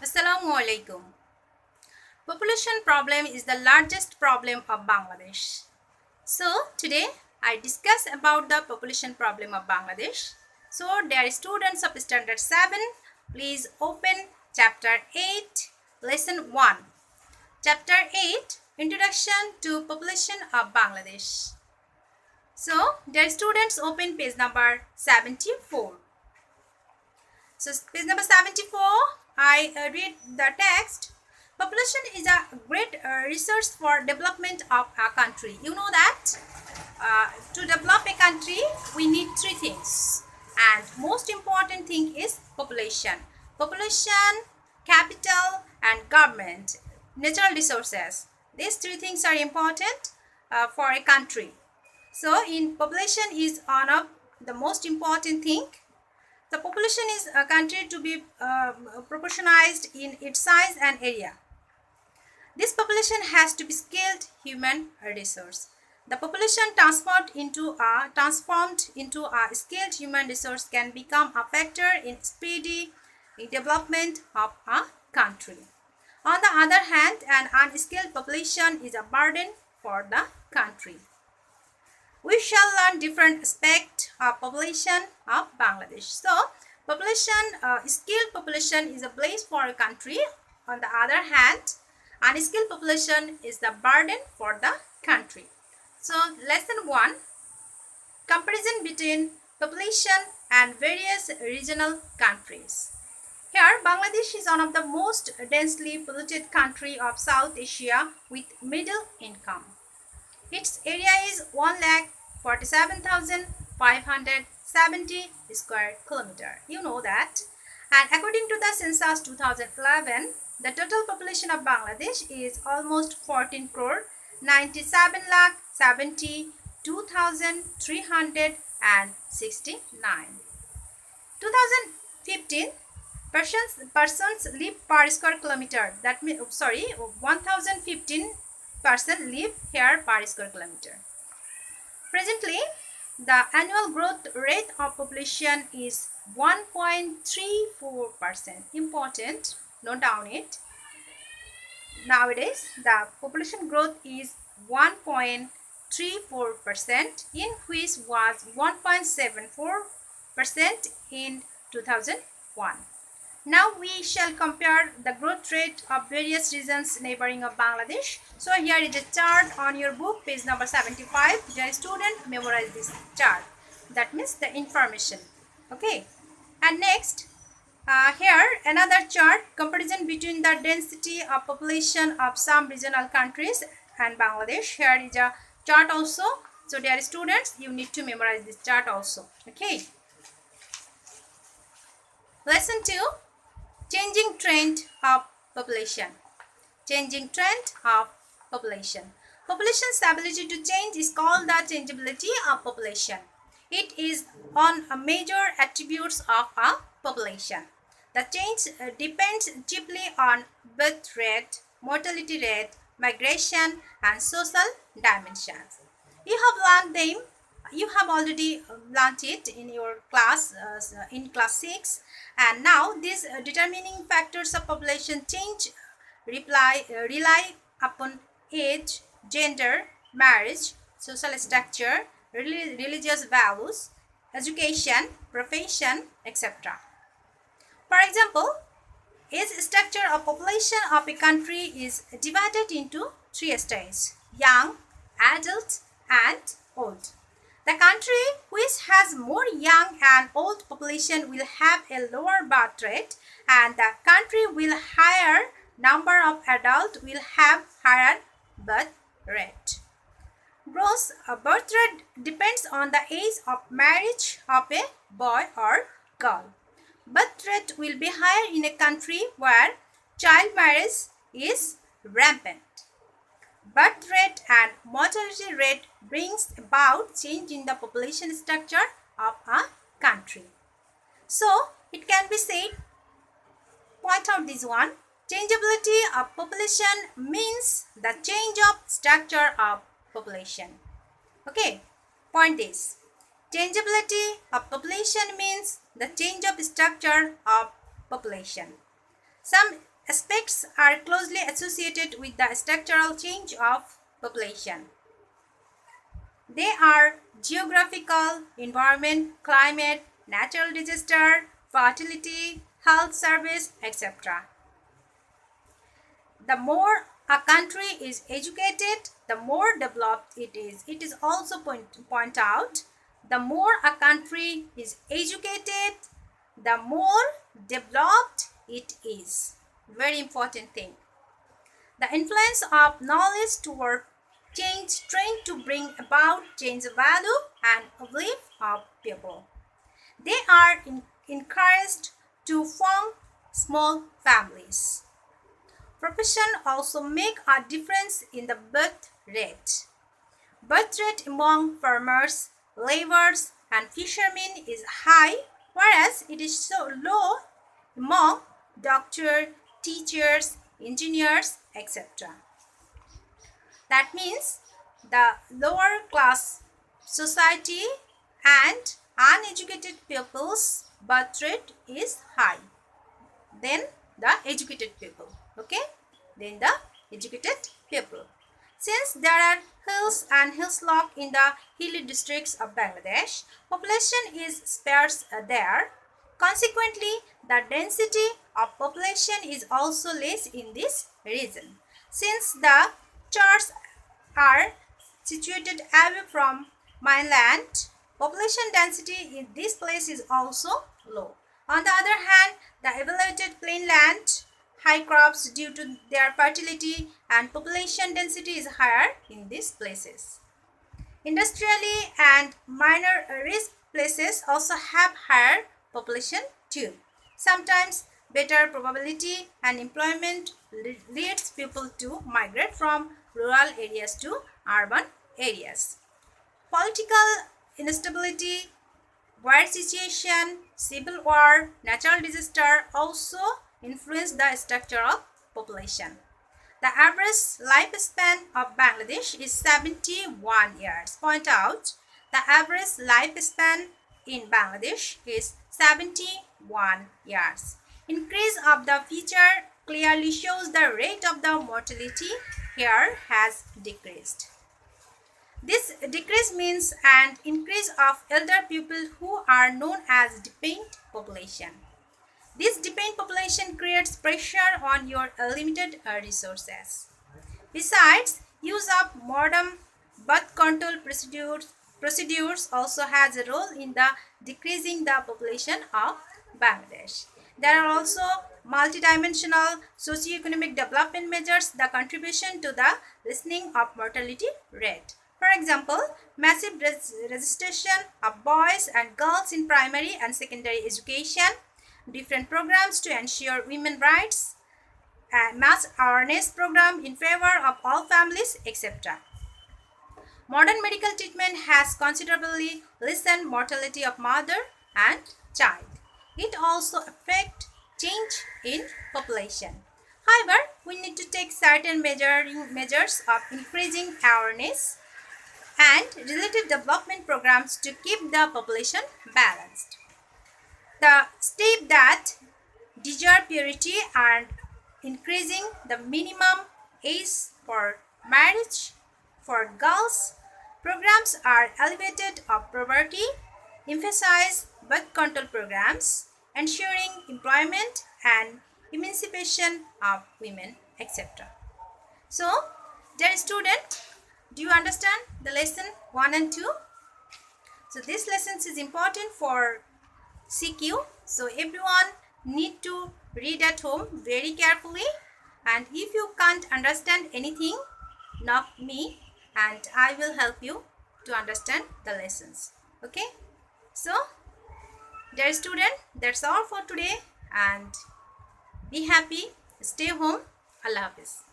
Assalamu alaikum. Population problem is the largest problem of Bangladesh. So today I discuss about the population problem of Bangladesh. So dear students of standard 7, please open chapter 8, lesson 1. Chapter 8, Introduction to Population of Bangladesh. So dear students, open page number 74. So page number 74, I read the text. Population is a great resource for development of a country. You know that to develop a country, we need three things. And most important thing is population. Population, capital, and government, natural resources. These three things are important for a country. So in population is one of the most important thing. The population is a country to be proportionized in its size and area. This population has to be skilled human resource. The population transformed into a skilled human resource can become a factor in speedy development of a country. On the other hand, an unskilled population is a burden for the country. We shall learn different aspects of population of Bangladesh. So, skilled population is a place for a country. On the other hand, unskilled population is the burden for the country. So, lesson 1, comparison between population and various regional countries. Here, Bangladesh is one of the most densely polluted country of South Asia with middle income. Its area is 1,47,570 square kilometer. You know that. And according to the census 2011, the total population of Bangladesh is almost 14 crore 97 lakh 72,369. 2015 persons live per square kilometer. That means 1015 person live here per square kilometer. Presently, the annual growth rate of population is 1.34%. Important, note down it. Nowadays, the population growth is 1.34%, in which was 1.74% in 2001. Now we shall compare the growth rate of various regions neighboring of Bangladesh. So here is a chart on your book, page number 75. Dear student, memorize this chart. That means the information. Okay. And next, here another chart, comparison between the density of population of some regional countries and Bangladesh. Here is a chart also. So dear students, you need to memorize this chart also. Okay. Lesson 2. Changing trend of population. Changing trend of population. Population's ability to change is called the changeability of population. It is on a major attributes of a population. The change depends chiefly on birth rate, mortality rate, migration, and social dimensions. You have learned them. You have already learned it in your class, in class 6. And now these determining factors of population change rely upon age, gender, marriage, social structure, religious values, education, profession, etc. For example, age structure of population of a country is divided into three stages: young, adult, and old. The country which has more young and old population will have a lower birth rate, and the country with higher number of adults will have higher birth rate. Gross birth rate depends on the age of marriage of a boy or girl. Birth rate will be higher in a country where child marriage is rampant. Birth rate and mortality rate brings about change in the population structure of a country. So, it can be said, point out this one, changeability of population means the change of structure of population. Okay, point this. Changeability of population means the change of structure of population. Some aspects are closely associated with the structural change of population. They are geographical, environment, climate, natural disaster, fertility, health service, etc. The more a country is educated, the more developed it is. It is also point out, the more a country is educated, the more developed it is. Very important thing. The influence of knowledge toward change trained to bring about change of value and uplift of people. They are encouraged to form small families. Profession also make a difference in the birth rate. Birth rate among farmers, laborers, and fishermen is high, whereas it is so low among doctors, teachers, engineers, etc. That means the lower class society and uneducated people's birth rate is high than the educated people. Okay, then the educated people. Since there are hills and hillslock in the hilly districts of Bangladesh, population is sparse there. Consequently, the density of population is also less in this region. Since the chars are situated away from mainland, population density in this place is also low. On the other hand, the elevated plain land, high crops due to their fertility and population density is higher in these places. Industrially and minor risk places also have higher population too. Sometimes better probability and employment leads people to migrate from rural areas to urban areas. Political instability, war situation, civil war, natural disaster also influence the structure of population. The average lifespan of Bangladesh is 71 years. Point out, the average lifespan in Bangladesh is 71 years. Increase of the feature clearly shows the rate of the mortality here has decreased. This decrease means an increase of elder people who are known as dependent population. This dependent population creates pressure on your limited resources. Besides, use of modern birth control procedures also has a role in the decreasing the population of Bangladesh. There are also multidimensional socio-economic development measures the contribution to the lessening of mortality rate. For example, massive registration of boys and girls in primary and secondary education, different programs to ensure women's rights, mass awareness program in favor of all families, etc. Modern medical treatment has considerably lessened mortality of mother and child. It also affects change in population. However, we need to take certain measures of increasing awareness and related development programs to keep the population balanced. The step that desire purity and increasing the minimum age for marriage for girls, programs are elevated of poverty, emphasize birth control programs, ensuring employment and emancipation of women, etc. So, dear student, do you understand the lesson 1 and 2? So, this lesson is important for CQ. So, everyone need to read at home very carefully, and if you can't understand anything, knock me and I will help you to understand the lessons. Okay? So, dear student, that's all for today, and be happy, stay home. Allah Hafiz.